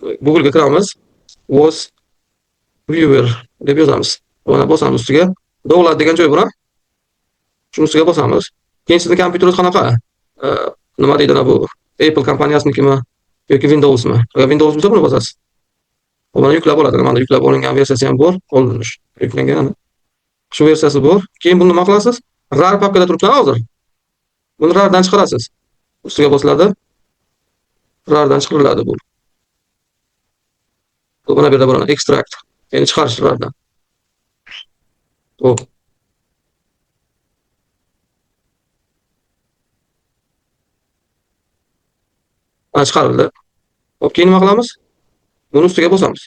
Google'ga kiramiz. Was viewer deb yozamiz. Mana bosamiz ustiga. Download degan joy bor. Shuni ustiga bosamiz. Keyin sizning kompyuteringiz qanaqa? E, Nima deydi bu? Apple kompaniyasinikimi yoki Windowsmi? Agar Windows bo'lsa buni bosasiz. Mana yuklab oladi. Mana yuklab olingan versiyasi ham bor. Olinish. Yuklangan. Shu versiyasi bor. Keyin buni nima qilasiz? RAR papkada turibdi hozir. Buni RARdan chiqarasiz. Ustiga bosiladi. RARdan chiqariladi bu. Mana bu yerda bor extract. Ya'ni chiqarish RARdan. Hop. Mana chiqarildi. Hop, keyin nima qilamiz? Buni ustiga bosamiz.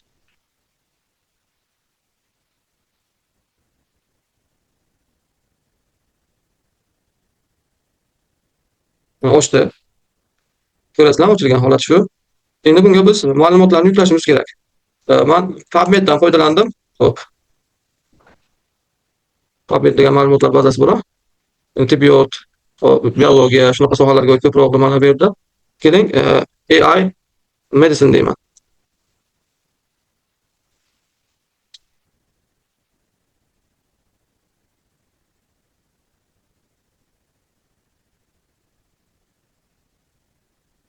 Ochdi. Ko'rasizlarmi, ochilgan holat shu. Endi bunga biz ma'lumotlarni yuklashimiz kerak. Men PubMeddan foydalandim. Hop. PubMed degan ma'lumotlar bazasi bor. Tibbiyot, biologiya, shunaqa sohalarga ko'proq mana bu yerda. Keling, AI medicine deyman.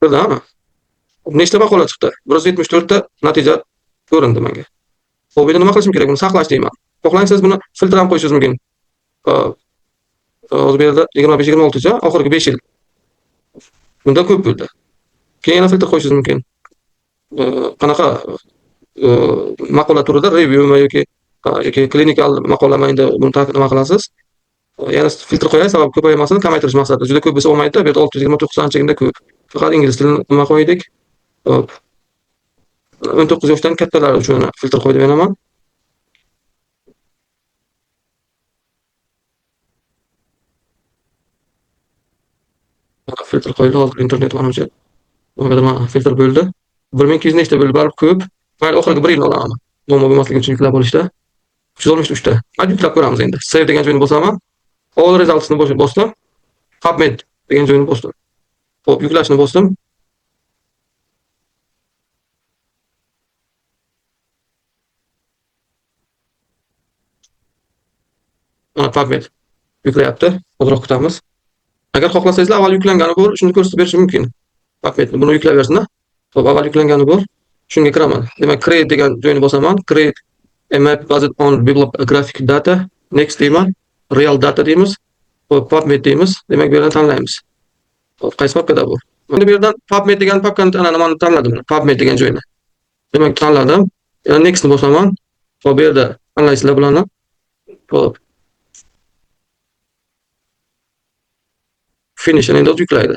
Ko'rdingmi? Nechta maqola chiqdi? 174 ta natija ko'rindi menga. Xo'p, endi nima qilishim kerak? Buni saqlash deyman. Xohlang siz buni filtr ham qo'yishingiz mumkin. Hozir bu yerda 25-26 cha, oxirgi 5 yil. Bunda ko'p bo'ldi. Keyin yana filtr qo'yishingiz mumkin. Qanaqa maqola turida revyumi yoki klinikal maqolami, endi buni nima qilasiz? Yana filtr qo'yay, sababi ko'paymasin, kamaytirish maqsadida. Juda ko'p bo'lsa olmaydi. Bu yerda 629 anchagina ko'p. Faqat ingliz tilini nima qo'ydik? Hop. 19 yoshdan kattalar uchun filtr qo'ydim yana men. Filtr qo'yildi, hozir internet manimcha. Mana filtr bo'ldi. 1200 nechta bo'ldi, baribir ko'p. Mayli, oxirgi 1 yil olaman. Muammo bo'lmasligi uchun yuklab olishda. 363 ta. Hadi yuklab ko'ramiz endi. Save degan joyni bosaman. All results'ni bosdim. PubMed degan joyni bosdim. Hop, yuklashni bosdim. Mana PubMed yuklayapti. Ozroq kutamiz. Agar xohlasangizlar avval yuklangani bor, shuni ko'rsatib berishim mumkin. PubMedni buni yuklayversin. Hop, avval yuklangani bor. Shunga kiraman. Demak, create degan joyni bosaman. Create a map based on bibliographic data. Next deyman. Real data deymiz. Hop, PubMed deymiz. Demak, bu yerdan tanlaymiz. Hop, qaysi papkada bu? Mana bu yerdan PubMed degan papkani tanladim. PubMed degan joyni. Demak, tanladim. Yana nextni bosaman. Hop, bu yerda tanlaysizlar bularni. Hop. Finish endi o'zi yuklaydi.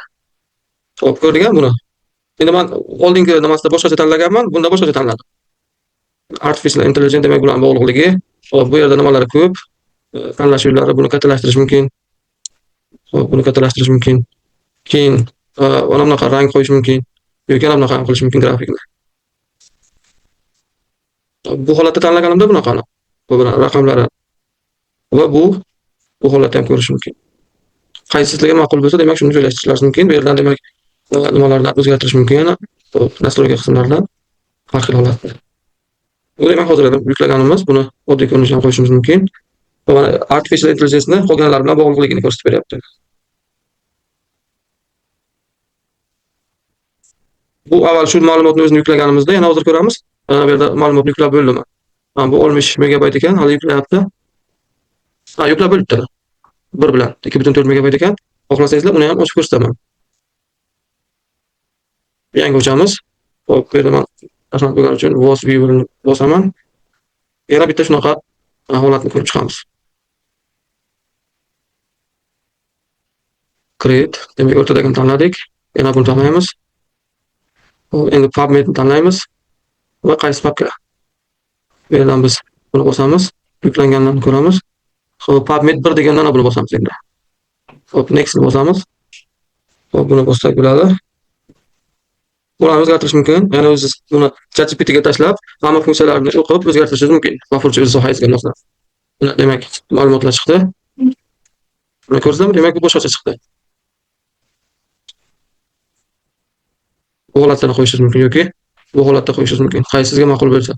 Hop, ko'rdingmi buni? Endi men oldingi nimasida boshqacha tanlaganman, bunda boshqacha tanladim. Artificial intelligence demak bilan bog'liqligi. Hop, bu yerda nimalar ko'p. Tanlash yo'llari, buni kattalashtirish mumkin. Hop, buni kattalashtirish mumkin. Keyin mana bunaqa rang qo'yish mumkin. Yoki mana bunaqa ham qilish mumkin grafikni. Bu holatda tanlaganimda bunaqani. Bu bilan raqamlari va bu holatda ham ko'rish mumkin. Qaysi sizlarga ma'qul bo'lsa, demak shuni joylashtirishingiz mumkin. Bu yerdan demak nimalarni o'zgartirish mumkin yana. Nastroyga qismlaridan har xil holatda. Bu demak hozir yuklaganimiz, buni oddiy ko'rinishga ham qo'yishimiz mumkin. Va mana artificial intelligence ni qolganlar bilan bog'liqligini ko'rsatib beryapti. Bu avval shu ma'lumotni o'zini yuklaganimizda yana hozir ko'ramiz. Mana bu yerda ma'lumotni yuklab bo'ldimi? Bu 60 megabayt ekan, hali yuklayapti. Yuklab bo'libdi. 1 bilan 2.4 megabayt ekan. Xohlasangizlar uni ham ochib ko'rsataman. Yangi ochamiz. Hop, bu yerda men rahmat bo'lgani uchun was viewer ni bosaman. Yana bitta shunaqa holatni ko'rib chiqamiz. Create demak o'rtadagini tanladik. Yana buni tanlaymiz. Hop, endi PubMed ni tanlaymiz va qaysi papka. Bu yerdan biz buni bosamiz, yuklanganlarni ko'ramiz. Hop, PubMed 1 degandan buni bosamiz endi. Hop, next ni bosamiz. Hop, buni bossak bo'ladi. Buni o'zgartirish mumkin. Ya'ni o'zingiz buni ChatGPT ga tashlab, hamma funksiyalarini o'qib o'zgartirishingiz mumkin. Maf'ulchi o'z sohangizga moslasab. Buni demak ma'lumotlar chiqdi. Buni ko'rsam, demak bu boshqacha chiqdi. Bu holatlarni qo'yishingiz mumkin yoki Bu holatda qo'yishingiz mumkin. Qaysi sizga ma'qul bo'lsa.